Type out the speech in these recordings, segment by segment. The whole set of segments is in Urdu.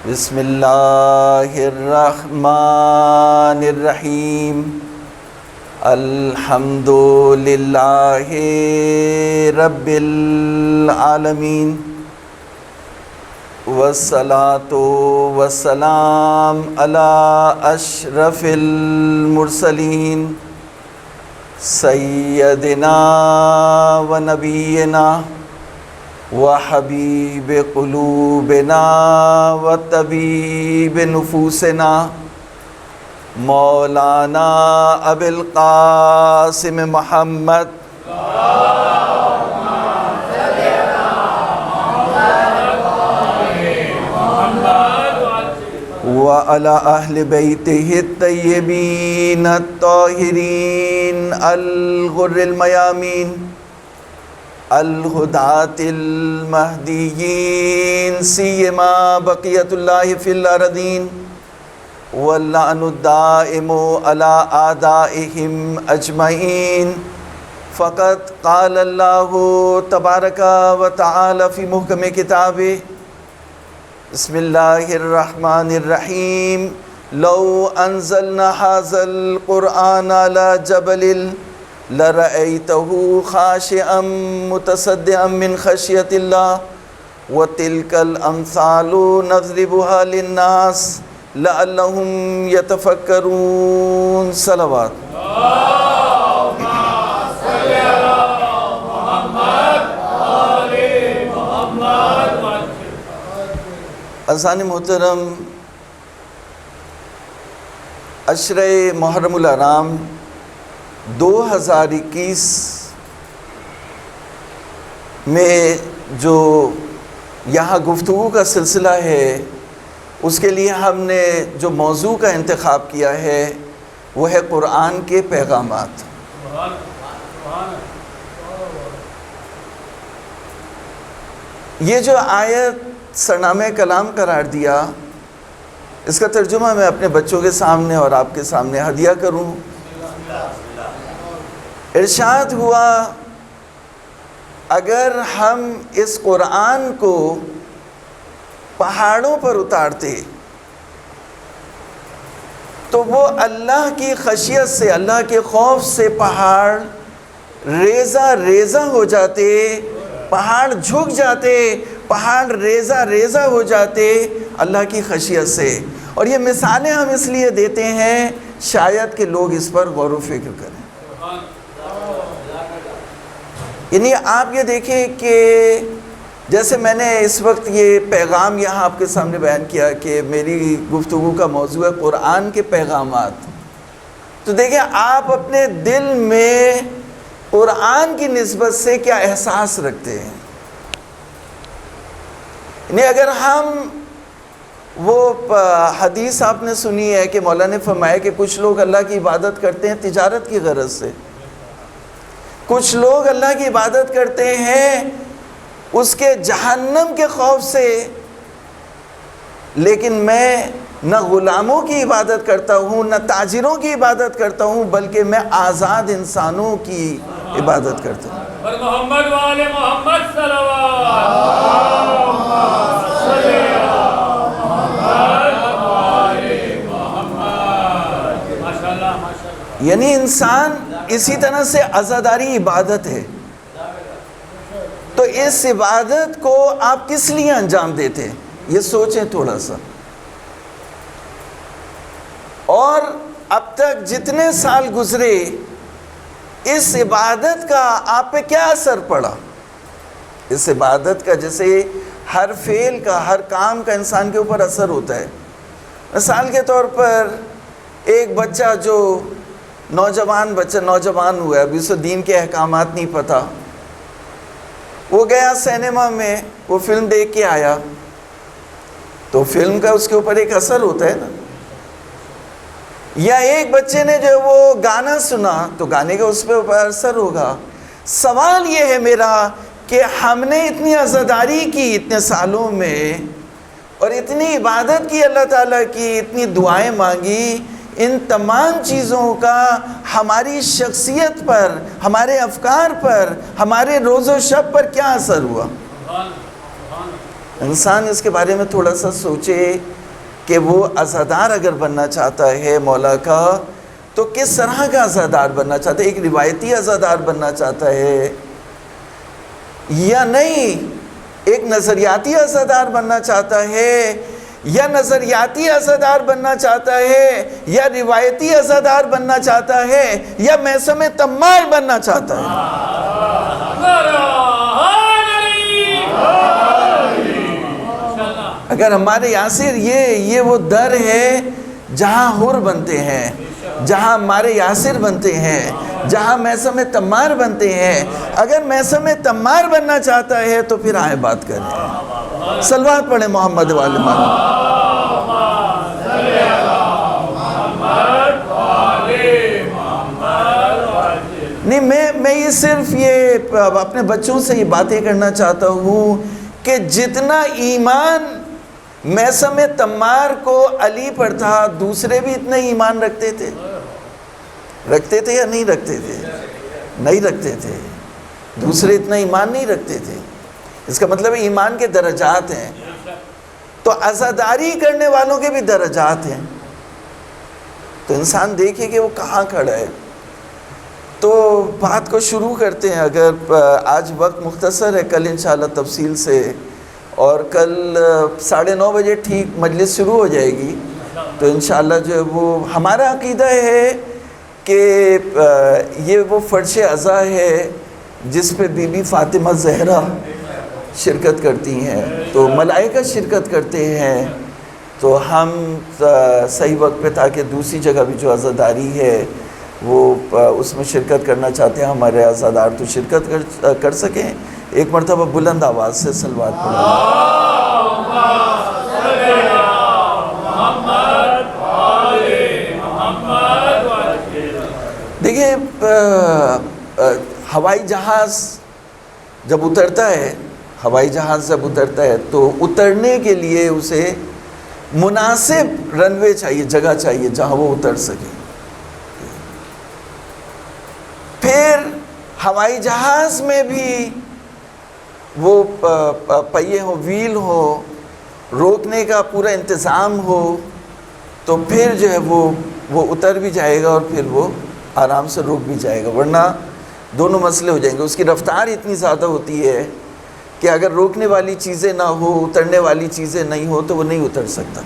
بسم اللہ الرحمن الرحیم الحمد للہ رب العالمین والصلاة والسلام علی اشرف المرسلین سیدنا و نبینا وحبیب قلوبنا وطبیب نفوسنا مولانا ابی القاسم محمد وعلى أهل بيته الطيبين الطاهرين الغر الميامين الهداة المهديين سيما بقية الله في الأرضين واللعن الدائم على أعدائهم أجمعين فقد قال الله تبارك وتعالى في محكم كتابه بسم اللہ الرحمن الرحیم لو انزلنا هذا القرآن على جبل لرأيته خاشعا متصدعا من خشية الله وتلك الأمثال نضربها للناس لعلهم يتفكرون صلوات عزیزان محترم، عشرہ محرم الحرام 2021 میں جو یہاں گفتگو کا سلسلہ ہے، اس کے لیے ہم نے جو موضوع کا انتخاب کیا ہے وہ ہے قرآن کے پیغامات۔ یہ جو آیت سرنامہ کلام قرار دیا، اس کا ترجمہ میں اپنے بچوں کے سامنے اور آپ کے سامنے ہدیہ کروں۔ ارشاد ہوا اگر ہم اس قرآن کو پہاڑوں پر اتارتے تو وہ اللہ کی خشیت سے، اللہ کے خوف سے پہاڑ ریزہ ریزہ ہو جاتے، پہاڑ جھک جاتے، پہاڑ ریزہ ریزہ ہو جاتے اللہ کی خشیت سے۔ اور یہ مثالیں ہم اس لیے دیتے ہیں شاید کہ لوگ اس پر غور و فکر کریں۔ یعنی آپ یہ دیکھیں کہ جیسے میں نے اس وقت یہ پیغام یہاں آپ کے سامنے بیان کیا کہ میری گفتگو کا موضوع ہے قرآن کے پیغامات، تو دیکھیں آپ اپنے دل میں قرآن کی نسبت سے کیا احساس رکھتے ہیں۔ یعنی اگر ہم وہ حدیث آپ نے سنی ہے کہ مولا نے فرمایا کہ کچھ لوگ اللہ کی عبادت کرتے ہیں تجارت کی غرض سے، کچھ لوگ اللہ کی عبادت کرتے ہیں اس کے جہنم کے خوف سے، لیکن میں نہ غلاموں کی عبادت کرتا ہوں نہ تاجروں کی عبادت کرتا ہوں، بلکہ میں آزاد انسانوں کی عبادت کرتا ہوں۔ محمد والے محمد صلوات۔ یعنی انسان اسی طرح سے عزاداری عبادت ہے، تو اس عبادت کو آپ کس لیے انجام دیتے ہیں یہ سوچیں تھوڑا سا۔ اور اب تک جتنے سال گزرے اس عبادت کا آپ پہ کیا اثر پڑا؟ اس عبادت کا جیسے ہر فعل کا، ہر کام کا انسان کے اوپر اثر ہوتا ہے۔ مثال کے طور پر ایک بچہ جو نوجوان ہوا ہے، ابھی اسے دین کے احکامات نہیں پتہ، وہ گیا سینما میں، وہ فلم دیکھ کے آیا، تو فلم کا اس کے اوپر ایک اثر ہوتا ہے نا۔ یا ایک بچے نے جو وہ گانا سنا تو گانے کا اس پہ اوپر اثر ہوگا۔ سوال یہ ہے میرا کہ ہم نے اتنی عزاداری کی اتنے سالوں میں، اور اتنی عبادت کی اللہ تعالیٰ کی، اتنی دعائیں مانگی، ان تمام چیزوں کا ہماری شخصیت پر، ہمارے افکار پر، ہمارے روز و شب پر کیا اثر ہوا؟ انسان اس کے بارے میں تھوڑا سا سوچے کہ وہ عزادار اگر بننا چاہتا ہے مولا کا تو کس طرح کا عزادار بننا چاہتا ہے؟ ایک روایتی عزادار بننا چاہتا ہے یا نہیں ایک نظریاتی عزادار بننا چاہتا ہے، یا نظریاتی عزادار بننا چاہتا ہے، یا روایتی عزادار بننا چاہتا ہے، یا میثم تمار بننا چاہتا ہے؟ اگر ہمارے یاسر یہ وہ در ہے جہاں حر بنتے ہیں، جہاں ہمارے یاسر بنتے ہیں، جہاں میثم تمار بنتے ہیں۔ اگر میثم تمار بننا چاہتا ہے تو پھر آئے بات کریں، صلوات پڑھیں محمد والے محمد۔ نہیں میں یہ صرف یہ اپنے بچوں سے یہ باتیں کرنا چاہتا ہوں کہ جتنا ایمان میثم تمار کو علی پر تھا، دوسرے بھی اتنا ایمان رکھتے تھے یا نہیں رکھتے تھے؟ نہیں رکھتے تھے، دوسرے اتنا ایمان نہیں رکھتے تھے۔ اس کا مطلب ایمان کے درجات ہیں، تو عزاداری کرنے والوں کے بھی درجات ہیں، تو انسان دیکھے کہ وہ کہاں کھڑا ہے۔ تو بات کو شروع کرتے ہیں، اگر آج وقت مختصر ہے، کل انشاءاللہ تفصیل سے، اور کل 9:30 بجے ٹھیک مجلس شروع ہو جائے گی، تو انشاءاللہ جو ہے وہ ہمارا عقیدہ ہے کہ یہ وہ فرش عزا ہے جس پہ بی بی فاطمہ زہرا شرکت کرتی ہیں، تو ملائکہ شرکت کرتے ہیں، تو ہم صحیح وقت پہ تاکہ دوسری جگہ بھی جو عزاداری ہے وہ اس میں شرکت کرنا چاہتے ہیں، ہمارے عزادار تو شرکت کر سکیں۔ ایک مرتبہ بلند آواز سے صلوات پڑھیں۔ دیکھیں ہوائی جہاز جب اترتا ہے تو اترنے کے لیے اسے مناسب رن وے چاہیے، جگہ چاہیے جہاں وہ اتر سکے۔ پھر ہوائی جہاز میں بھی وہ پہیے ہو، ویل ہو، روکنے کا پورا انتظام ہو، تو پھر جو ہے وہ اتر بھی جائے گا اور پھر وہ آرام سے رک بھی جائے گا، ورنہ دونوں مسئلے ہو جائیں گے۔ اس کی رفتار اتنی زیادہ ہوتی ہے کہ اگر روکنے والی چیزیں نہ ہو، اترنے والی چیزیں نہیں ہو تو وہ نہیں اتر سکتا۔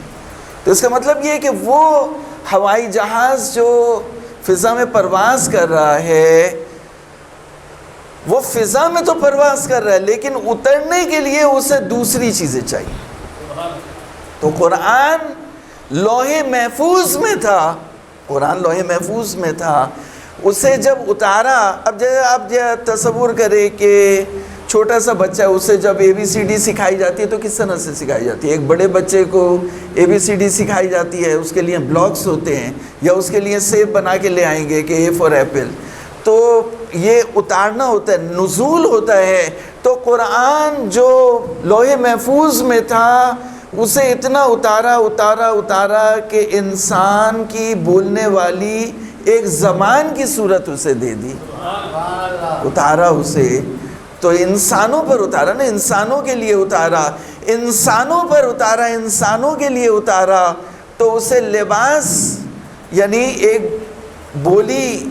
تو اس کا مطلب یہ ہے کہ وہ ہوائی جہاز جو فضا میں پرواز کر رہا ہے، وہ فضا میں تو پرواز کر رہا ہے لیکن اترنے کے لیے اسے دوسری چیزیں چاہیے۔ تو قرآن لوح محفوظ میں تھا، اسے جب اتارا، اب آپ تصور کریں کہ چھوٹا سا بچہ ہے، اسے جب ABCD سکھائی جاتی ہے تو کس طرح سے سکھائی جاتی ہے؟ ایک بڑے بچے کو ABCD سکھائی جاتی ہے، اس کے لیے بلاکس ہوتے ہیں، یا اس کے لیے سیب بنا کے لے آئیں گے کہ A فار ایپل، تو یہ اتارنا ہوتا ہے، نزول ہوتا ہے۔ تو قرآن جو لوح محفوظ میں تھا اسے اتنا اتارا کہ انسان کی بولنے والی ایک زبان کی صورت اسے دے دی، اتارا اسے۔ تو انسانوں پر اتارا نا، انسانوں کے لیے اتارا، انسانوں پر اتارا، انسانوں کے لیے اتارا، تو اسے لباس یعنی ایک بولی،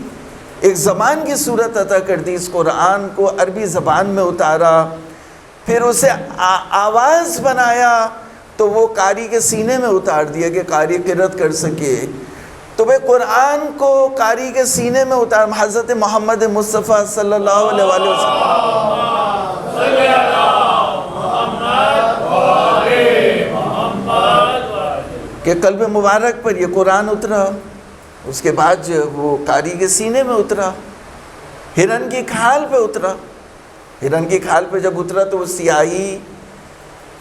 ایک زبان کی صورت عطا کر دی۔ اس قرآن کو عربی زبان میں اتارا، پھر اسے آواز بنایا تو وہ قاری کے سینے میں اتار دیا کہ قاری قرأت کر سکے۔ تو بھئی قرآن کو قاری کے سینے میں اتار، حضرت محمد مصطفیٰ صلی اللہ علیہ وسلم کہ قلب مبارک پر یہ قرآن اترا، اس کے بعد جو وہ قاری کے سینے میں اترا، ہرن کی کھال پہ اترا۔ ہرن کی کھال پہ جب اترا تو وہ سیاہی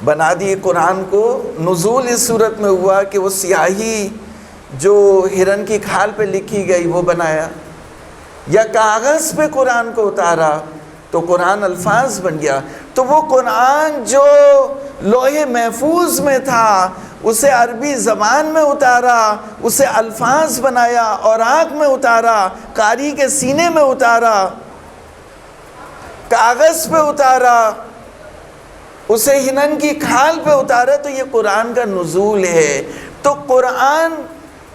بنا دی قرآن کو۔ نزول اس صورت میں ہوا کہ وہ سیاہی جو ہرن کی کھال پہ لکھی گئی وہ بنایا، یا کاغذ پہ قرآن کو اتارا تو قرآن الفاظ بن گیا۔ تو وہ قرآن جو لوح محفوظ میں تھا اسے عربی زبان میں اتارا، اسے الفاظ بنایا، اوراق میں اتارا، قاری کے سینے میں اتارا، کاغذ پہ اتارا، اسے ہنن کی کھال پہ اتارا، تو یہ قرآن کا نزول ہے۔ تو قرآن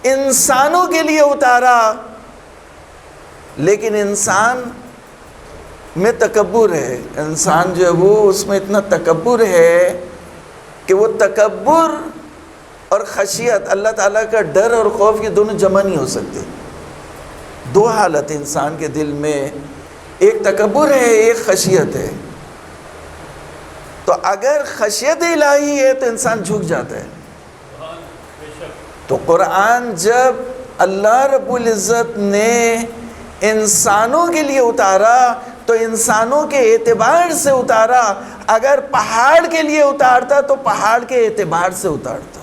انسانوں کے لیے اتارا، لیکن انسان میں تکبر ہے، انسان جو ہے وہ اس میں اتنا تکبر ہے کہ وہ تکبر اور خشیت، اللہ تعالیٰ کا ڈر اور خوف، یہ دونوں جمع نہیں ہو سکتے۔ دو حالت انسان کے دل میں، ایک تکبر ہے، ایک خشیت ہے۔ تو اگر خشیت الہی ہے تو انسان جھک جاتا ہے۔ تو قرآن جب اللہ رب العزت نے انسانوں کے لیے اتارا تو انسانوں کے اعتبار سے اتارا، اگر پہاڑ کے لیے اتارتا تو پہاڑ کے اعتبار سے اتارتا۔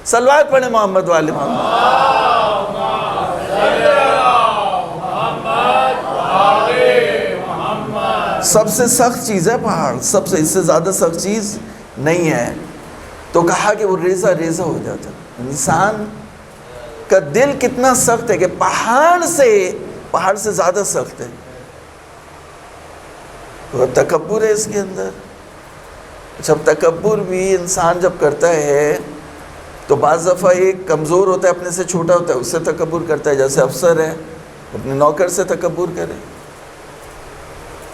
صلوات پڑھیں محمد والے محمد۔ سب سے سخت چیز ہے پہاڑ، سب سے، اس سے زیادہ سخت چیز نہیں ہے۔ تو کہا کہ وہ ریزہ ریزہ ہو جاتا۔ انسان کا دل کتنا سخت ہے کہ پہاڑ سے زیادہ سخت ہے۔ تو تکبر ہے اس کے اندر۔ جب تکبر بھی انسان جب کرتا ہے تو بعض دفعہ ایک کمزور ہوتا ہے، اپنے سے چھوٹا ہوتا ہے، اس سے تکبر کرتا ہے، جیسے افسر ہے اپنے نوکر سے تکبر کرے،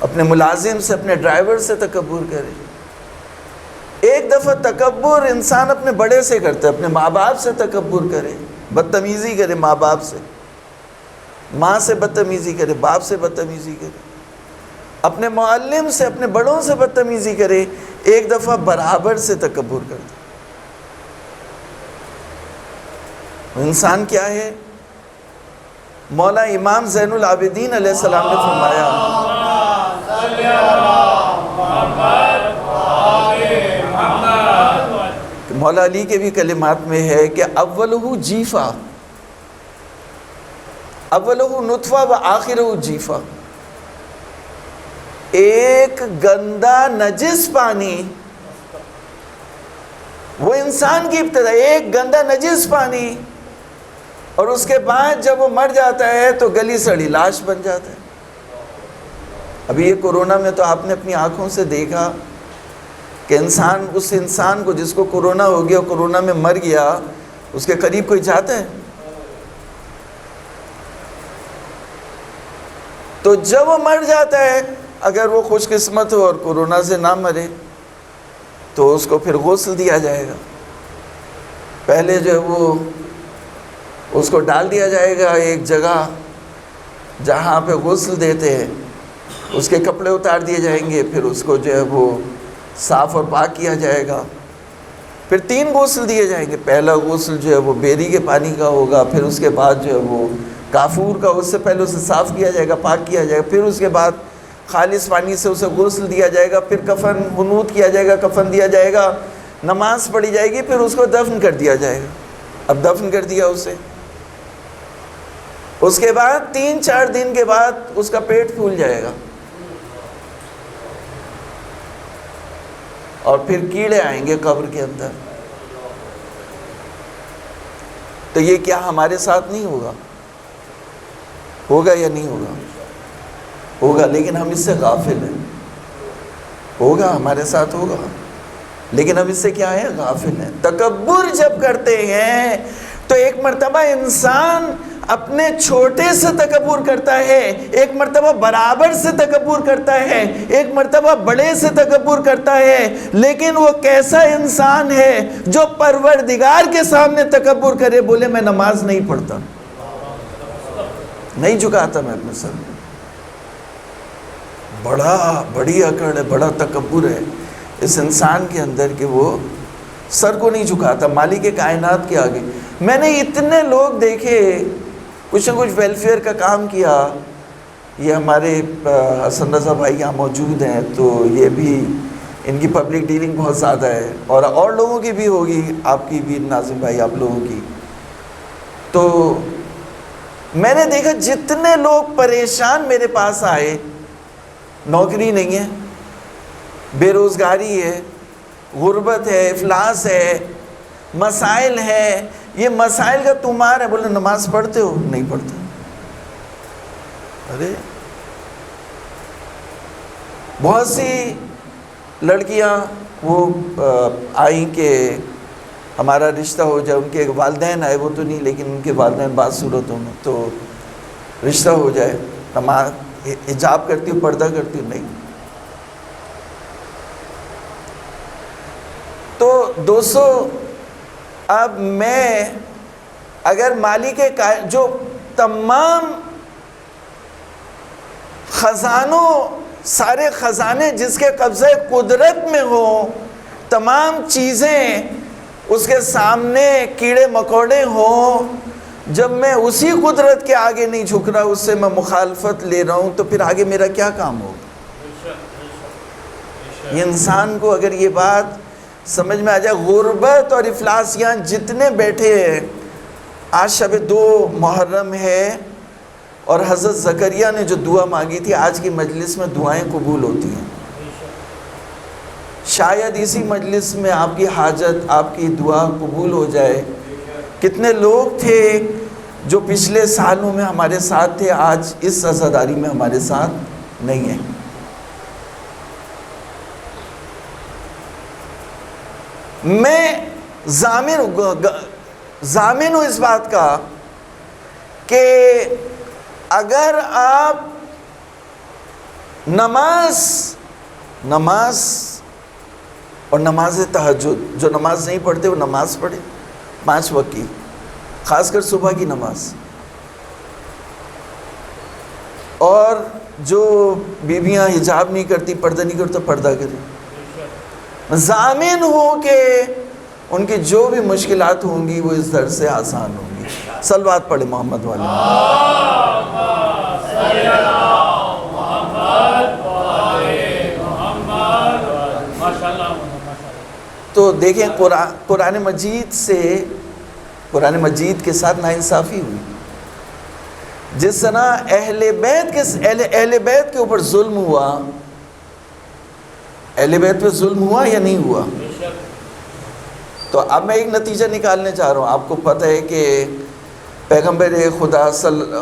اپنے ملازم سے، اپنے ڈرائیور سے تکبر کرے۔ ایک دفعہ تکبر انسان اپنے بڑے سے کرتا ہے، اپنے ماں باپ سے تکبر کرے، بدتمیزی کرے، ماں باپ سے، ماں سے بدتمیزی کرے، باپ سے بدتمیزی کرے، اپنے معلم سے، اپنے بڑوں سے بدتمیزی کرے۔ ایک دفعہ برابر سے تکبر کرتا۔ انسان کیا ہے؟ مولا امام زین العابدین علیہ السلام نے فرمایا، مولا علی کے بھی کلمات میں ہے کہ اولہ جیفا، اولہ نطفہ و آخرہ جیفا۔ ایک گندا نجس پانی، وہ انسان کی ابتدا، ایک گندا نجس پانی، اور اس کے بعد جب وہ مر جاتا ہے تو گلی سڑی لاش بن جاتا ہے۔ ابھی یہ کورونا میں تو آپ نے اپنی آنکھوں سے دیکھا کہ اس انسان کو جس کو کورونا ہو گیا، کورونا میں مر گیا، اس کے قریب کوئی جاتا ہے؟ تو جب وہ مر جاتا ہے، اگر وہ خوش قسمت ہو اور کورونا سے نہ مرے تو اس کو پھر غسل دیا جائے گا۔ پہلے جو ہے وہ اس کو ڈال دیا جائے گا ایک جگہ جہاں پہ غسل دیتے ہیں، اس کے کپڑے اتار دیے جائیں گے، پھر اس کو جو ہے وہ صاف اور پاک کیا جائے گا۔ پھر 3 غسل دیے جائیں گے۔ پہلا غسل جو ہے وہ بیری کے پانی کا ہوگا، پھر اس کے بعد جو ہے وہ کافور کا، اس سے پہلے اسے صاف کیا جائے گا، پاک کیا جائے گا، پھر اس کے بعد خالص پانی سے اسے غسل دیا جائے گا، پھر کفن حنوط کیا جائے گا، کفن دیا جائے گا، نماز پڑھی جائے گی، پھر اس کو دفن کر دیا جائے گا۔ اب دفن کر دیا اسے، اس کے بعد 3-4 دن کے بعد اس کا پیٹ پھول جائے گا، اور پھر کیڑے آئیں گے قبر کے اندر۔ تو یہ کیا ہمارے ساتھ نہیں ہوگا؟ ہوگا یا نہیں ہوگا؟ ہوگا، لیکن ہم اس سے غافل ہیں۔ ہوگا، ہمارے ساتھ ہوگا، لیکن ہم اس سے کیا ہے؟ غافل ہیں۔ تکبر جب کرتے ہیں تو ایک مرتبہ انسان اپنے چھوٹے سے تکبر کرتا ہے، ایک مرتبہ برابر سے تکبر کرتا ہے، ایک مرتبہ بڑے سے تکبر کرتا ہے، لیکن وہ کیسا انسان ہے جو پروردگار کے سامنے تکبر کرے، بولے میں نماز نہیں پڑھتا، نہیں جھکاتا میں اپنے سر، بڑی اکڑ ہے، بڑا تکبر ہے اس انسان کے اندر کہ وہ سر کو نہیں جھکاتا مالک کائنات کے آگے۔ میں نے اتنے لوگ دیکھے، کچھ نہ کچھ ویلفیئر کا کام کیا۔ یہ ہمارے حسن رضا بھائی یہاں موجود ہیں، تو یہ بھی ان کی پبلک ڈیلنگ بہت زیادہ ہے، اور لوگوں کی بھی ہوگی، آپ کی بھی ناظم بھائی، آپ لوگوں کی۔ تو میں نے دیکھا جتنے لوگ پریشان میرے پاس آئے، نوکری نہیں ہے، بے روزگاری ہے، غربت ہے، افلاس ہے، مسائل ہے، یہ مسائل کا تمہار ہے، بولے نماز پڑھتے ہو؟ نہیں پڑھتے۔ ارے بہت سی لڑکیاں وہ آئیں کہ ہمارا رشتہ ہو جائے، ان کے والدین آئے، وہ تو نہیں لیکن ان کے والدین بعض صورتوں میں، تو رشتہ ہو جائے، نماز حجاب کرتی ہوں، پردہ کرتی ہوں، نہیں۔ تو دوستو، اب میں اگر مالک جو تمام خزانوں، سارے خزانے جس کے قبضہ قدرت میں ہوں، تمام چیزیں اس کے سامنے کیڑے مکوڑے ہوں، جب میں اسی قدرت کے آگے نہیں جھک رہا، اس سے میں مخالفت لے رہا ہوں، تو پھر آگے میرا کیا کام ہوگا؟ یہ انسان کو اگر یہ بات سمجھ میں آ جائے، غربت اور افلاس، یہاں جتنے بیٹھے ہیں، آج شب 2 محرم ہے، اور حضرت زکریہ نے جو دعا مانگی تھی، آج کی مجلس میں دعائیں قبول ہوتی ہیں۔ شاید اسی مجلس میں آپ کی حاجت، آپ کی دعا قبول ہو جائے۔ کتنے لوگ تھے جو پچھلے سالوں میں ہمارے ساتھ تھے، آج اس عزاداری میں ہمارے ساتھ نہیں ہیں۔ میں ضامن ہوں اس بات کا کہ اگر آپ نماز اور نماز تہجد، جو نماز نہیں پڑھتے وہ نماز پڑھے 5 وقت کی، خاص کر صبح کی نماز، اور جو بیویاں حجاب نہیں کرتی، پردہ نہیں کرتی، پردہ کریں۔ ضامن ہوں کہ ان کی جو بھی مشکلات ہوں گی وہ اس در سے آسان ہوں گی۔ صلوات پڑھے محمد والے۔ تو دیکھیں قرآن مجید کے ساتھ ناانصافی ہوئی، جس طرح اہل بیت کے اوپر ظلم ہوا، اہل بیت پہ ظلم ہوا یا نہیں ہوا؟ تو اب میں ایک نتیجہ نکالنے چاہ رہا ہوں۔ آپ کو پتہ ہے کہ پیغمبر خدا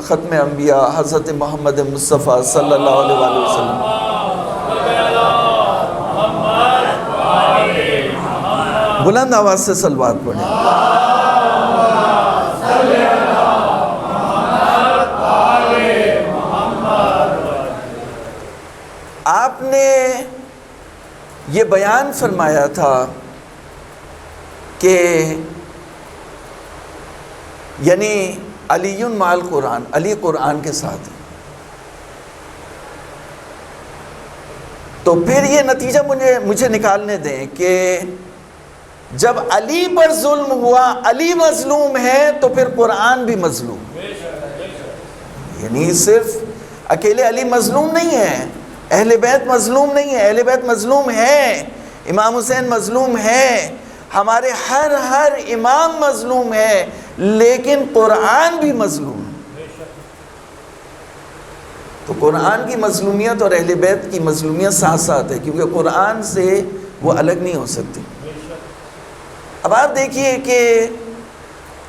ختم انبیاء حضرت محمد مصطفیٰ صلی اللہ علیہ وآلہ وسلم بلند آواز سے صلوات پڑھیں۔ آپ نے یہ بیان فرمایا تھا کہ یعنی علی مع قرآن، علی قرآن کے ساتھ، تو پھر یہ نتیجہ مجھے نکالنے دیں کہ جب علی پر ظلم ہوا، علی مظلوم ہے، تو پھر قرآن بھی مظلوم، یعنی صرف اکیلے علی مظلوم نہیں ہے، اہل بیت مظلوم نہیں ہے، اہل بیت مظلوم ہے، امام حسین مظلوم ہے، ہمارے ہر امام مظلوم ہے، لیکن قرآن بھی مظلوم ہے۔ تو قرآن کی مظلومیت اور اہل بیت کی مظلومیت ساتھ ساتھ ہے، کیونکہ قرآن سے وہ الگ نہیں ہو سکتی۔ اب آپ دیکھیے کہ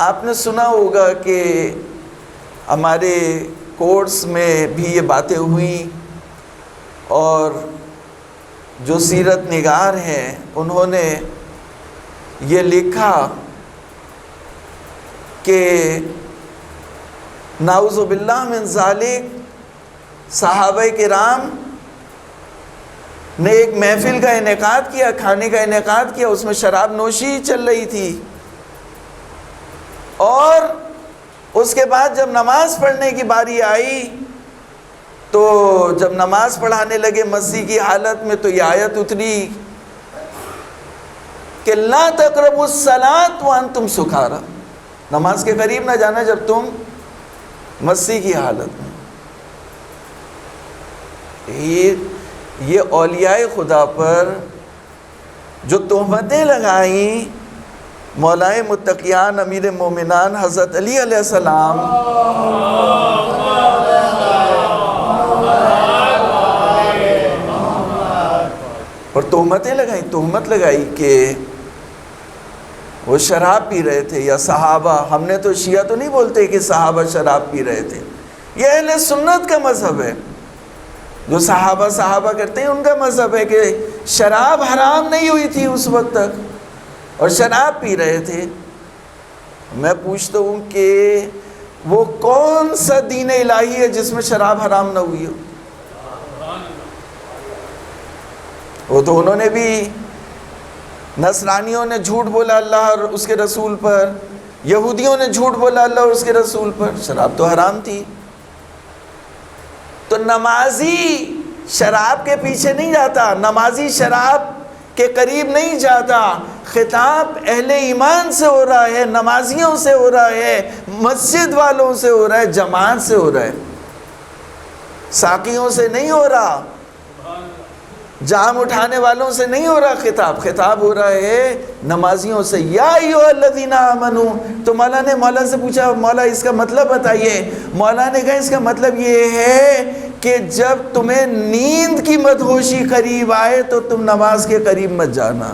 آپ نے سنا ہوگا کہ ہمارے کورس میں بھی یہ باتیں ہوئیں، اور جو سیرت نگار ہیں انہوں نے یہ لکھا کہ نعوذ باللہ من ذالک، صحابہ کرام نے ایک محفل کا انعقاد کیا، کھانے کا انعقاد کیا، اس میں شراب نوشی چل رہی تھی، اور اس کے بعد جب نماز پڑھنے کی باری آئی تو جب نماز پڑھانے لگے مسیح کی حالت میں، تو یہ آیت اتری کہ لا تقربوا الصلاۃ وانتم سکارا، نماز کے قریب نہ جانا جب تم مسیح کی حالت میں۔ یہ اولیاء خدا پر جو تہمتیں لگائیں مولائے متقیان امیر مومنان حضرت علی علیہ السلام، اور تہمت لگائی کہ وہ شراب پی رہے تھے، یا صحابہ، ہم نے تو شیعہ تو نہیں بولتے کہ صحابہ شراب پی رہے تھے، یہ اہل سنت کا مذہب ہے، جو صحابہ کرتے ہیں ان کا مذہب ہے کہ شراب حرام نہیں ہوئی تھی اس وقت تک اور شراب پی رہے تھے. میں پوچھتا ہوں کہ وہ کون سا دین الہی ہے جس میں شراب حرام نہ ہوئی ہو؟ وہ تو انہوں نے بھی، نصرانیوں نے جھوٹ بولا اللہ اور اس کے رسول پر، یہودیوں نے جھوٹ بولا اللہ اور اس کے رسول پر، شراب تو حرام تھی. تو نمازی شراب کے پیچھے نہیں جاتا، نمازی شراب کے قریب نہیں جاتا. خطاب اہل ایمان سے ہو رہا ہے، نمازیوں سے ہو رہا ہے، مسجد والوں سے ہو رہا ہے، جماعت سے ہو رہا ہے، ساقیوں سے نہیں ہو رہا، جام اٹھانے والوں سے نہیں ہو رہا. خطاب ہو رہا ہے نمازیوں سے. یا ایھا الذین آمنوا. تو مولا نے مولا سے پوچھا مولا اس کا مطلب بتائیے. مولا نے کہا اس کا مطلب یہ ہے کہ جب تمہیں نیند کی مدہوشی قریب آئے تو تم نماز کے قریب مت جانا.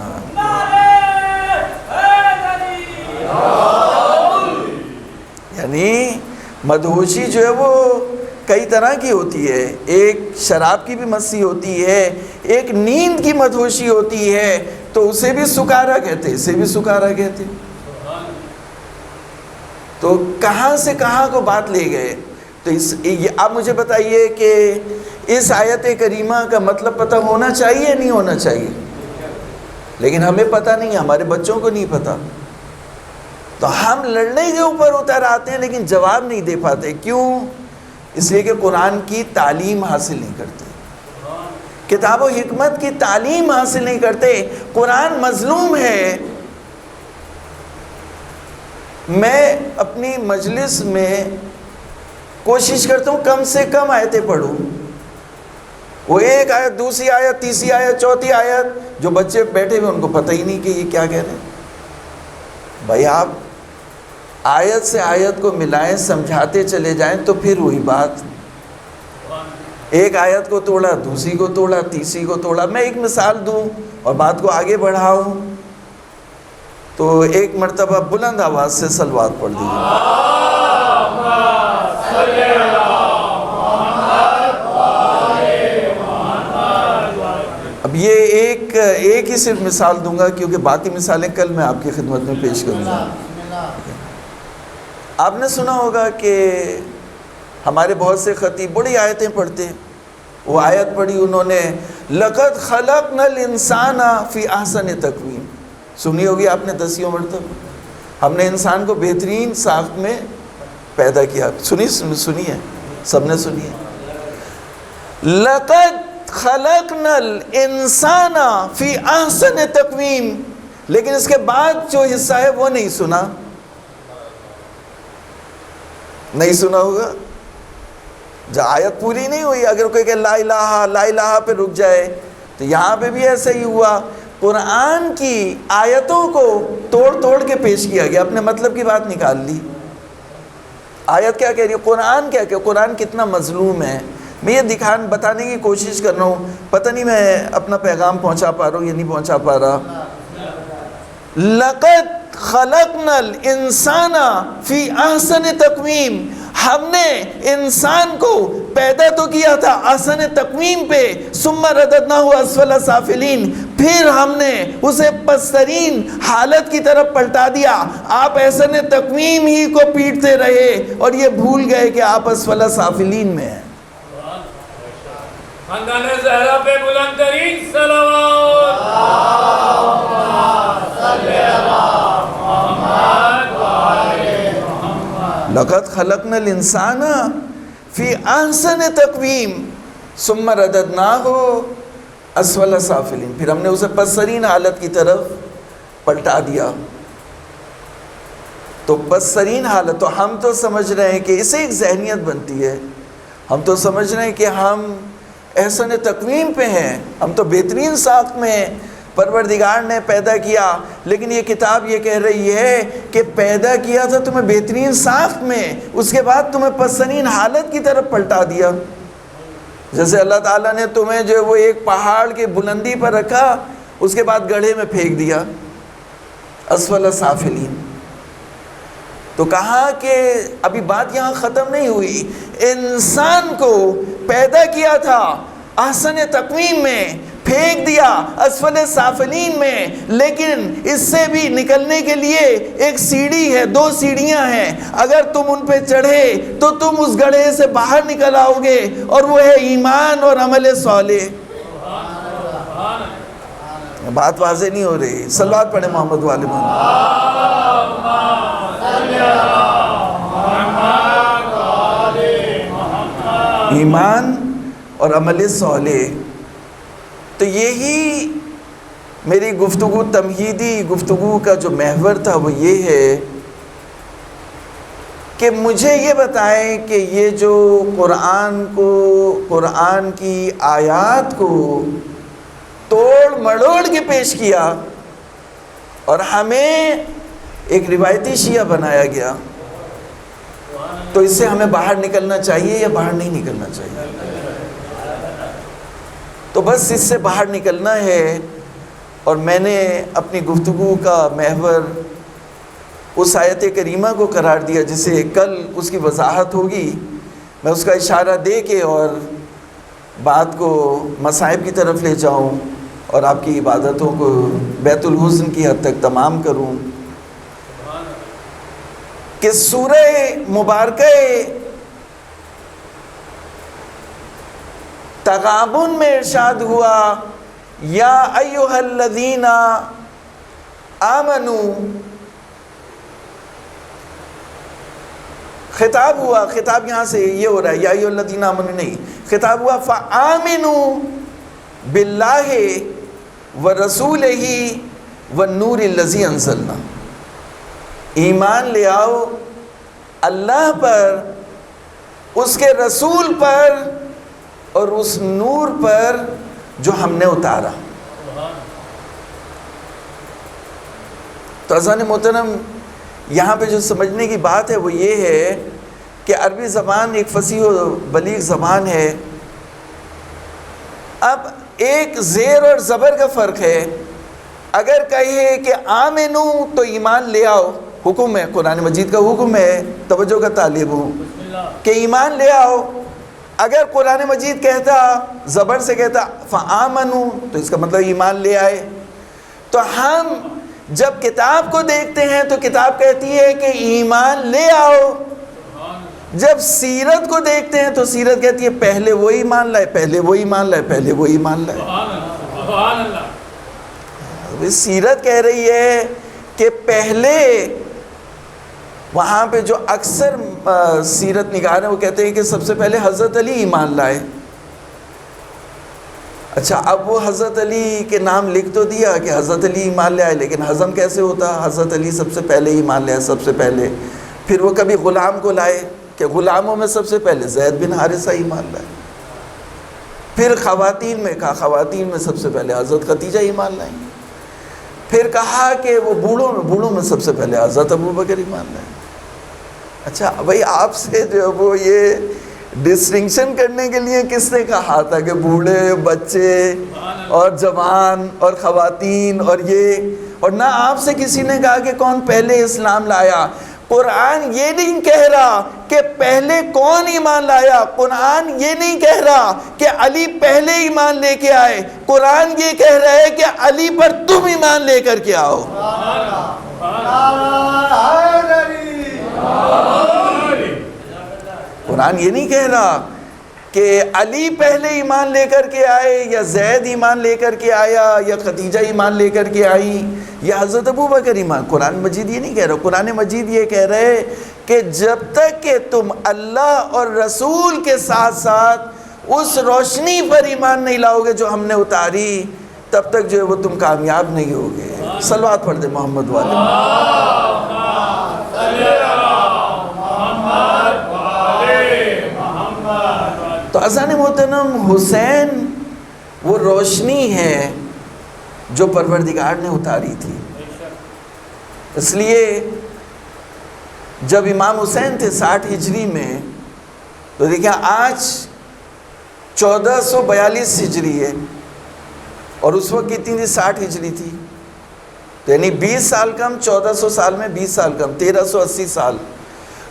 یعنی مدہوشی جو ہے وہ کئی طرح کی ہوتی ہے. ایک شراب کی بھی مستی ہوتی ہے، ایک نیند کی مدہوشی ہوتی ہے، تو اسے بھی سکارا کہتے، اسے بھی سکارا کہتے. تو کہاں سے کہاں کو بات لے گئے. تو آپ مجھے بتائیے کہ اس آیت کریمہ کا مطلب پتہ ہونا چاہیے یا نہیں ہونا چاہیے؟ لیکن ہمیں پتہ نہیں، ہمارے بچوں کو نہیں پتہ. تو ہم لڑنے کے اوپر اتر آتے ہیں لیکن جواب نہیں دے پاتے. کیوں؟ اس لیے کہ قرآن کی تعلیم حاصل نہیں کرتے، کتاب و حکمت کی تعلیم حاصل نہیں کرتے. قرآن مظلوم ہے. میں اپنی مجلس میں کوشش کرتا ہوں کم سے کم آیتیں پڑھوں. وہ ایک آیت، دوسری آیت، تیسری آیت، چوتھی آیت، جو بچے بیٹھے ہوئے ان کو پتہ ہی نہیں کہ یہ کیا کہہ رہے ہیں. بھائی آپ آیت سے آیت کو ملائیں، سمجھاتے چلے جائیں تو پھر وہی بات. ایک آیت کو توڑا، دوسری کو توڑا، تیسری کو توڑا. میں ایک مثال دوں اور بات کو آگے بڑھاؤں تو ایک مرتبہ بلند آواز سے صلوات پڑھ دیجیے. اب یہ ایک ہی صرف مثال دوں گا کیونکہ باقی مثالیں کل میں آپ کی خدمت میں پیش کروں گا. آپ نے سنا ہوگا کہ ہمارے بہت سے خطیب بڑی آیتیں پڑھتے ہیں. وہ آیت پڑھی انہوں نے، لَقَدْ خَلَقْنَا الْإِنسَانَ فِي أَحْسَنِ تَقْوِيمٍ. سنی ہوگی آپ نے 10 مرتبہ. ہم نے انسان کو بہترین ساخت میں پیدا کیا. سنی ہے، سب نے سنی ہے. لَقَدْ خَلَقْنَا الْإِنسَانَ فِي أَحْسَنِ تَقْوِيمٍ. لیکن اس کے بعد جو حصہ ہے وہ نہیں سنا. نہیں سنا ہوگا. جب آیت پوری نہیں ہوئی، اگر کوئی کہ لا الہ پہ رک جائے تو یہاں پہ بھی ایسا ہی ہوا. قرآن کی آیتوں کو توڑ کے پیش کیا گیا، اپنے مطلب کی بات نکال لی. آیت کیا کہہ رہی ہے، قرآن کیا کہ قرآن کتنا مظلوم ہے. میں یہ بتانے کی کوشش کر رہا ہوں، پتہ نہیں میں اپنا پیغام پہنچا پا رہا ہوں یا نہیں پہنچا پا رہا. لَقَدْ خَلَقْنَا الْإِنسَانَ فِي أَحْسَنِ تَقْوِيمٍ. ہم نے انسان کو پیدا تو کیا تھا احسن تقویم پہ، ثُمَّ رَدَدْنَاهُ أَسْفَلَ سَافِلِينَ. پھر ہم نے اسے پسترین حالت کی طرف پلٹا دیا. آپ احسن تقویم ہی کو پیٹتے رہے اور یہ بھول گئے کہ آپ اسفل سافلین میں ہیں. خاندان زہرا پہ بلند ترین صلوات. لقد خلقنا الانسان فی احسن تقویم ثم رددناہ اسفل سافلین. پھر ہم نے اسے پسترین حالت کی طرف پلٹا دیا. تو پسترین حالت، تو ہم تو سمجھ رہے ہیں کہ اسے ایک ذہنیت بنتی ہے. ہم تو سمجھ رہے ہیں کہ ہم احسن تقویم پہ ہیں، ہم تو بہترین ساخت میں ہیں، پروردگار نے پیدا کیا. لیکن یہ کتاب یہ کہہ رہی ہے کہ پیدا کیا تھا تمہیں بہترین ساخت میں، اس کے بعد تمہیں پسترین حالت کی طرف پلٹا دیا. جیسے اللہ تعالیٰ نے تمہیں جو وہ ایک پہاڑ کی بلندی پر رکھا، اس کے بعد گڑھے میں پھینک دیا اسفل سافلین. تو کہا کہ ابھی بات یہاں ختم نہیں ہوئی. انسان کو پیدا کیا تھا احسن تقویم میں، پھینک دیا اسفل سافلین میں، لیکن اس سے بھی نکلنے کے لیے ایک سیڑھی ہے، 2 سیڑھیاں ہیں، اگر تم ان پہ چڑھے تو تم اس گڑھے سے باہر نکل آؤ گے، اور وہ ہے ایمان اور عمل صالح۔ بات واضح نہیں ہو رہی؟ صلوات پڑھیں محمد والے محمد۔ ایمان اور عمل صالح، تو یہی میری گفتگو، تمہیدی گفتگو کا جو محور تھا وہ یہ ہے کہ مجھے یہ بتائیں کہ یہ جو قرآن کی آیات کو توڑ مڑوڑ کے پیش کیا اور ہمیں ایک روایتی شیعہ بنایا گیا، تو اس سے ہمیں باہر نکلنا چاہیے یا باہر نہیں نکلنا چاہیے؟ تو بس اس سے باہر نکلنا ہے، اور میں نے اپنی گفتگو کا محور اس آیت کریمہ کو قرار دیا جسے کل اس کی وضاحت ہوگی، میں اس کا اشارہ دے کے اور بات کو مصائب کی طرف لے جاؤں اور آپ کی عبادتوں کو بیت الحسن کی حد تک تمام کروں، کہ سورہ مبارکہ تغابن میں ارشاد ہوا یا ایھا الذین آمنوا، خطاب ہوا، خطاب یہاں سے یہ ہو رہا ہے یا ایھا الذین آمنوا نہیں، خطاب ہوا فآمنوا باللہ ورسولہ والنور الذی انزلنا، ایمان لے آؤ اللہ پر، اس کے رسول پر، اور اس نور پر جو ہم نے اتارا۔ تو عزیزان محترم، یہاں پہ جو سمجھنے کی بات ہے وہ یہ ہے کہ عربی زبان ایک فصیح و بلیغ زبان ہے۔ اب ایک زیر اور زبر کا فرق ہے، اگر کہے کہ آمنو تو ایمان لے آؤ، حکم ہے، قرآن مجید کا حکم ہے، توجہ کا طالب ہوں کہ ایمان لے آؤ۔ اگر قرآن مجید کہتا، زبر سے کہتا فآمنو، تو اس کا مطلب ایمان لے آئے۔ تو ہم جب کتاب کو دیکھتے ہیں تو کتاب کہتی ہے کہ ایمان لے آؤ، جب سیرت کو دیکھتے ہیں تو سیرت کہتی ہے پہلے وہ ایمان لائے، پہلے وہ ایمان لائے، پہلے وہ ایمان لائے۔ سیرت کہہ رہی ہے کہ پہلے، وہاں پہ جو اکثر سیرت نگار ہیں وہ کہتے ہیں کہ سب سے پہلے حضرت علی ایمان لائے۔ اچھا، اب وہ حضرت علی کے نام لکھ تو دیا کہ حضرت علی ایمان لے آئے، لیکن ہضم کیسے ہوتا؟ حضرت علی سب سے پہلے ایمان لے آئے، سب سے پہلے۔ پھر وہ کبھی غلام کو لائے کہ غلاموں میں سب سے پہلے زید بن حارثہ ایمان لائے۔ پھر خواتین میں کہا خواتین میں سب سے پہلے حضرت خدیجہ ایمان لائیں۔ پھر کہا کہ وہ بوڑھوں میں سب سے پہلے حضرت ابوبکر ایمان لائیں۔ اچھا بھائی، آپ سے جو وہ یہ ڈسٹنکشن کرنے کے لیے کس نے کہا تھا کہ بوڑھے، بچے اور جوان اور خواتین اور یہ، اور نہ آپ سے کسی نے کہا کہ کون پہلے اسلام لایا۔ قرآن یہ نہیں کہہ رہا کہ پہلے کون ایمان لایا، قرآن یہ نہیں کہہ رہا کہ علی پہلے ایمان لے کے آئے، قرآن یہ کہہ رہا ہے کہ علی پر تم ایمان لے کر کے آؤ۔ قرآن یہ نہیں کہہ رہا کہ علی پہلے ایمان لے کر کے آئے، یا زید ایمان لے کر کے آیا، یا خدیجہ ایمان لے کر کے آئی، یا حضرت ابوبکر ایمان۔ قرآن مجید یہ نہیں کہہ رہا، قرآن مجید یہ کہہ رہے کہ جب تک کہ تم اللہ اور رسول کے ساتھ ساتھ اس روشنی پر ایمان نہیں لاؤ گے جو ہم نے اتاری، تب تک جو ہے وہ تم کامیاب نہیں ہوگے۔ صلوات پڑھ دے محمد والے۔ تو عزیزان محترم، حسین وہ روشنی ہے جو پروردگار نے اتاری تھی۔ اس لیے جب امام حسین تھے 60 ہجری میں، تو دیکھیں آج 1442 ہجری ہے، اور اس وقت کتنی تھی؟ 60 ہجری تھی، تو یعنی 20 سال کم، 1400 سال میں 20 سال کم، 1380 سال۔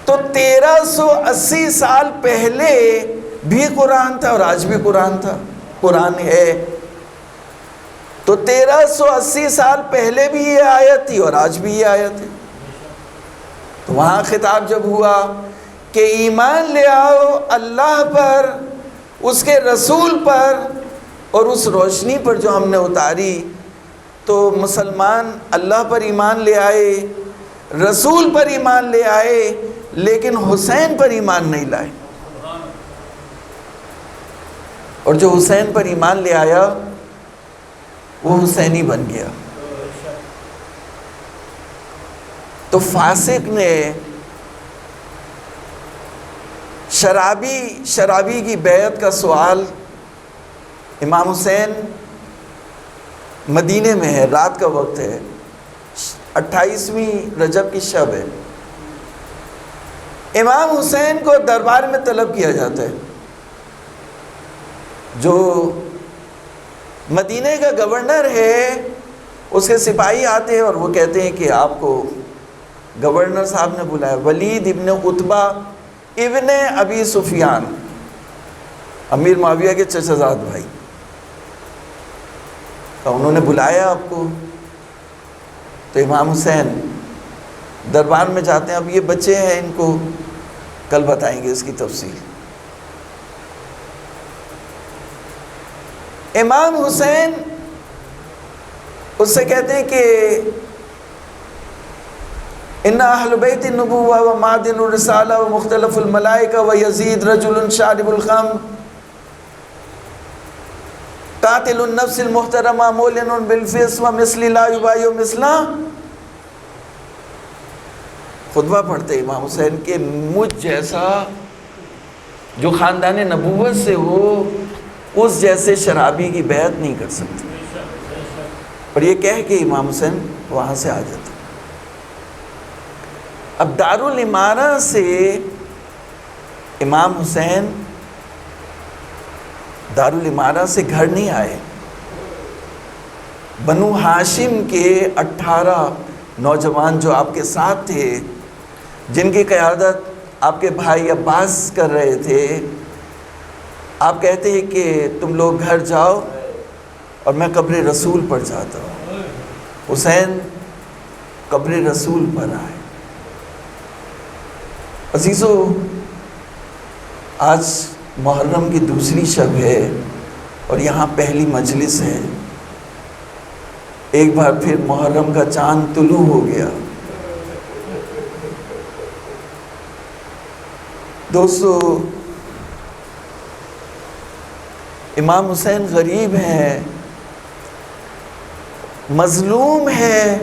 تو 1380 سال پہلے بھی قرآن تھا اور آج بھی قرآن تھا، قرآن ہے۔ تو 1380 سال پہلے بھی یہ آیت تھی اور آج بھی یہ آیت ہے. تو وہاں خطاب جب ہوا کہ ایمان لے آؤ اللہ پر، اس کے رسول پر اور اس روشنی پر جو ہم نے اتاری، تو مسلمان اللہ پر ایمان لے آئے، رسول پر ایمان لے آئے، لیکن حسین پر ایمان نہیں لائے. اور جو حسین پر ایمان لے آیا وہ حسینی بن گیا. تو فاسق نے شرابی کی بیعت کا سوال، امام حسین مدینے میں ہے، رات کا وقت ہے، 28ویں رجب کی شب ہے. امام حسین کو دربار میں طلب کیا جاتا ہے. جو مدینے کا گورنر ہے اس کے سپاہی آتے ہیں اور وہ کہتے ہیں کہ آپ کو گورنر صاحب نے بلایا. ولید ابن عتبہ ابن ابی سفیان، امیر معاویہ کے چچا زاد بھائی، تو انہوں نے بلایا آپ کو. تو امام حسین دربار میں جاتے ہیں. اب یہ بچے ہیں، ان کو کل بتائیں گے اس کی تفصیل. امام حسین اس سے کہتے ہیں کہ ان اہل بیت النبوہ و معدن الرسالہ و مختلف الملائکہ و یزید رجل شارب الخمر قاتل النفس المحترمہ مولن بالفسق و مثل لا یبایع مثلا. خطبہ پڑھتے امام حسین کہ مجھ جیسا جو خاندان نبوت سے ہو اس جیسے شرابی کی بیعت نہیں کر سکتے. اور یہ کہہ کے امام حسین وہاں سے آ جاتے. اب دارالامارہ سے امام حسین دارالامارہ سے گھر نہیں آئے. بنو ہاشم کے 18 نوجوان جو آپ کے ساتھ تھے، جن کی قیادت آپ کے بھائی عباس کر رہے تھے، آپ کہتے ہیں کہ تم لوگ گھر جاؤ اور میں قبر رسول پر جاتا ہوں. حسین قبر رسول پر آئے. عزیزو، آج محرم کی دوسری شب ہے اور یہاں پہلی مجلس ہے. ایک بار پھر محرم کا چاند طلوع ہو گیا. دوستو، امام حسین غریب ہیں، مظلوم ہیں.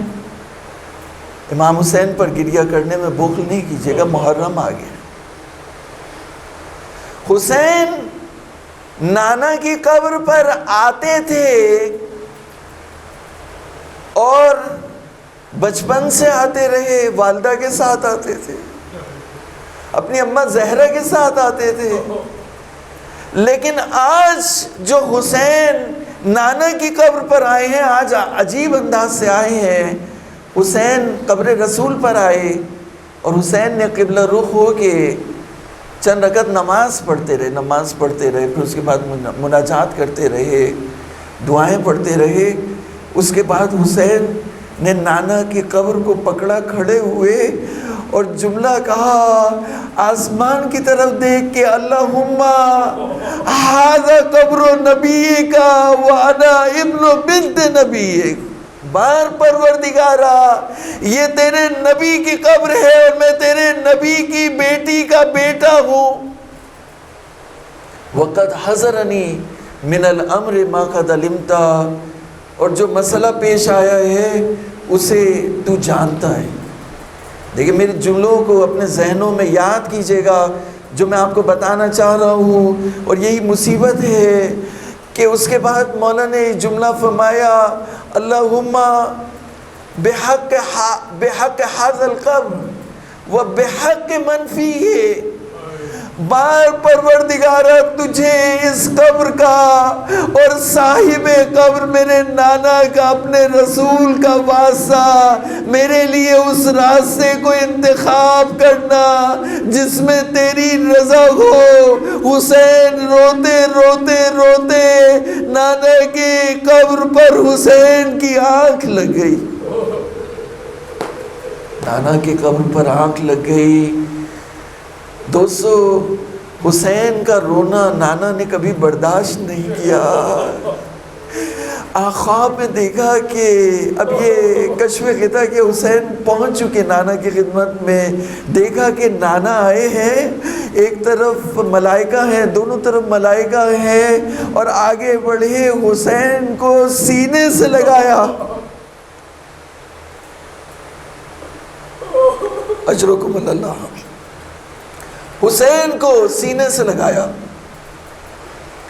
امام حسین پر گریہ کرنے میں بخل نہیں کیجیے گا، محرم آ گیا. حسین نانا کی قبر پر آتے تھے اور بچپن سے آتے رہے. والدہ کے ساتھ آتے تھے، اپنی اماں زہرا کے ساتھ آتے تھے. لیکن آج جو حسین نانا کی قبر پر آئے ہیں، آج عجیب انداز سے آئے ہیں. حسین قبر رسول پر آئے اور حسین نے قبلہ رخ ہو کے چند رکعت نماز پڑھتے رہے. پھر اس کے بعد مناجات کرتے رہے، دعائیں پڑھتے رہے. اس کے بعد حسین نے نانا کی قبر کو پکڑا کھڑے ہوئے اور جملہ کہا، آسمان کی طرف دیکھ کے، اللہم ھذا قبر نبیک وانا ابن بنت نبیک. بار پروردگارا، یہ تیرے نبی کی قبر ہے اور میں تیرے نبی کی بیٹی کا بیٹا ہوں. وقد حضرنی من الامر ما قد علمت، اور جو مسئلہ پیش آیا ہے اسے تو جانتا ہے. دیکھیں، میرے جملوں کو اپنے ذہنوں میں یاد کیجئے گا جو میں آپ کو بتانا چاہ رہا ہوں. اور یہی مصیبت ہے کہ اس کے بعد مولا نے جملہ فرمایا، اللہم بحق ھذا القبر و بحق من فیہ بار پروردگارہ تجھے اس قبر کا اور صاحب قبر میرے نانا کا اپنے رسول کا واسطہ، میرے لیے اس راستے کو انتخاب کرنا جس میں تیری رضا ہو۔ حسین روتے روتے روتے نانا کی قبر پر حسین کی آنکھ لگ گئی، نانا کی قبر پر آنکھ لگ گئی۔ دوستو، حسین کا رونا نانا نے کبھی برداشت نہیں کیا۔ خواب میں دیکھا کہ اب یہ کشف خطا کہ حسین پہنچ چکے نانا کی خدمت میں، دیکھا کہ نانا آئے ہیں، ایک طرف ملائکہ ہیں، دونوں طرف ملائکہ ہیں، اور آگے بڑھے حسین کو سینے سے لگایا۔ اجرکم اللہ، حسین کو سینے سے لگایا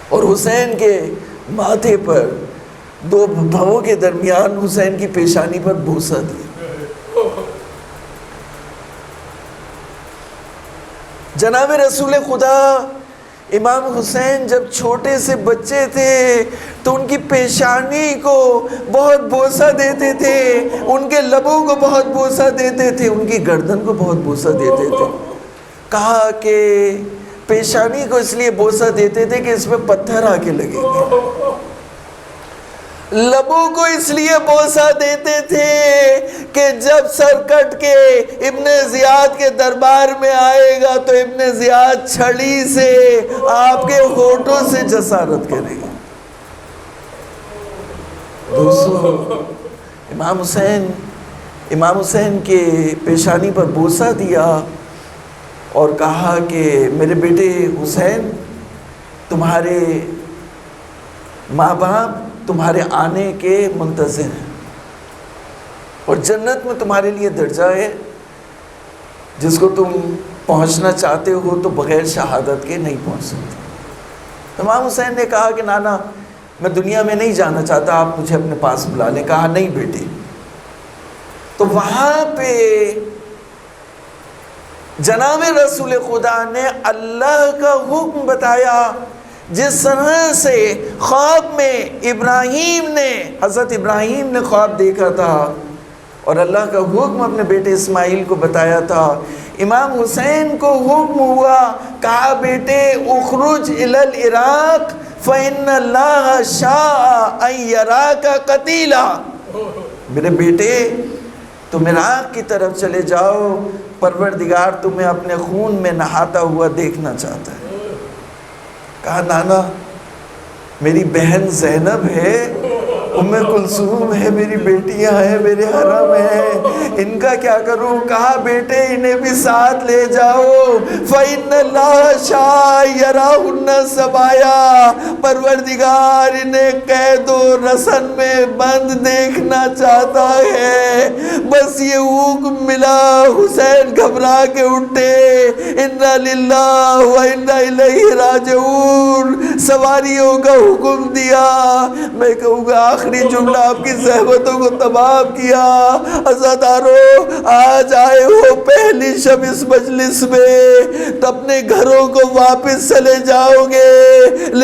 اور حسین کے ماتھے پر دو بھووں کے درمیان حسین کی پیشانی پر بوسہ دیا۔ جناب رسول خدا امام حسین جب چھوٹے سے بچے تھے تو ان کی پیشانی کو بہت بوسہ دیتے تھے، ان کے لبوں کو بہت بوسہ دیتے تھے، ان کی گردن کو بہت بوسہ دیتے تھے۔ کہا کہ پیشانی کو اس لیے بوسہ دیتے تھے کہ اس میں پتھر آ کے لگیں گے، لبوں کو اس لیے بوسہ دیتے تھے کہ جب سر کٹ کے ابن زیاد کے دربار میں آئے گا تو ابن زیاد چھڑی سے آپ کے ہونٹوں سے جسارت کرے گا۔ دوستو، امام حسین کے پیشانی پر بوسہ دیا اور کہا کہ میرے بیٹے حسین، تمہارے ماں باپ تمہارے آنے کے منتظر ہیں اور جنت میں تمہارے لیے درجہ ہے جس کو تم پہنچنا چاہتے ہو تو بغیر شہادت کے نہیں پہنچ سکتے۔ امام حسین نے کہا کہ نانا میں دنیا میں نہیں جانا چاہتا، آپ مجھے اپنے پاس بلا لیں۔ کہا نہیں بیٹے۔ تو وہاں پہ جناب رسول خدا نے اللہ کا حکم بتایا، جس طرح سے خواب میں حضرت ابراہیم نے خواب دیکھا تھا اور اللہ کا حکم اپنے بیٹے اسماعیل کو بتایا تھا، امام حسین کو حکم ہوا، کہا بیٹے اخرج الی العراق فإن اللہ شاء ان یراک قتیلا۔ میرے بیٹے تم عراق کی طرف چلے جاؤ، پروردگار تمہیں اپنے خون میں نہاتا ہوا دیکھنا چاہتا ہے۔ کہا نانا میری بہن زینب ہے، ام کلثوم ہے، میری بیٹیاں ہیں، میرے حرم ہیں، ان کا کیا کروں؟ کہا بیٹے انہیں بھی ساتھ لے جاؤ، فَإِنَّ اللَّهَ شَاءَ يَرَاهُنَّ سَبَايَا، پروردگار انہیں قید و رسن میں بند دیکھنا چاہتا ہے۔ بس یہ حکم ملا، حسین گھبرا کے اٹھے، اِنَّا لِلَّهِ وَإِنَّا إِلَيْهِ رَاجِعُونَ، سواریوں کا حکم دیا۔ میں کہوں گا آخری جملہ آپ کی صحبتوں کو تمام کیا۔ عزادارو آج آئے ہو پہلی شب اس مجلس میں، تو اپنے گھروں کو واپس چلے جاؤ گے،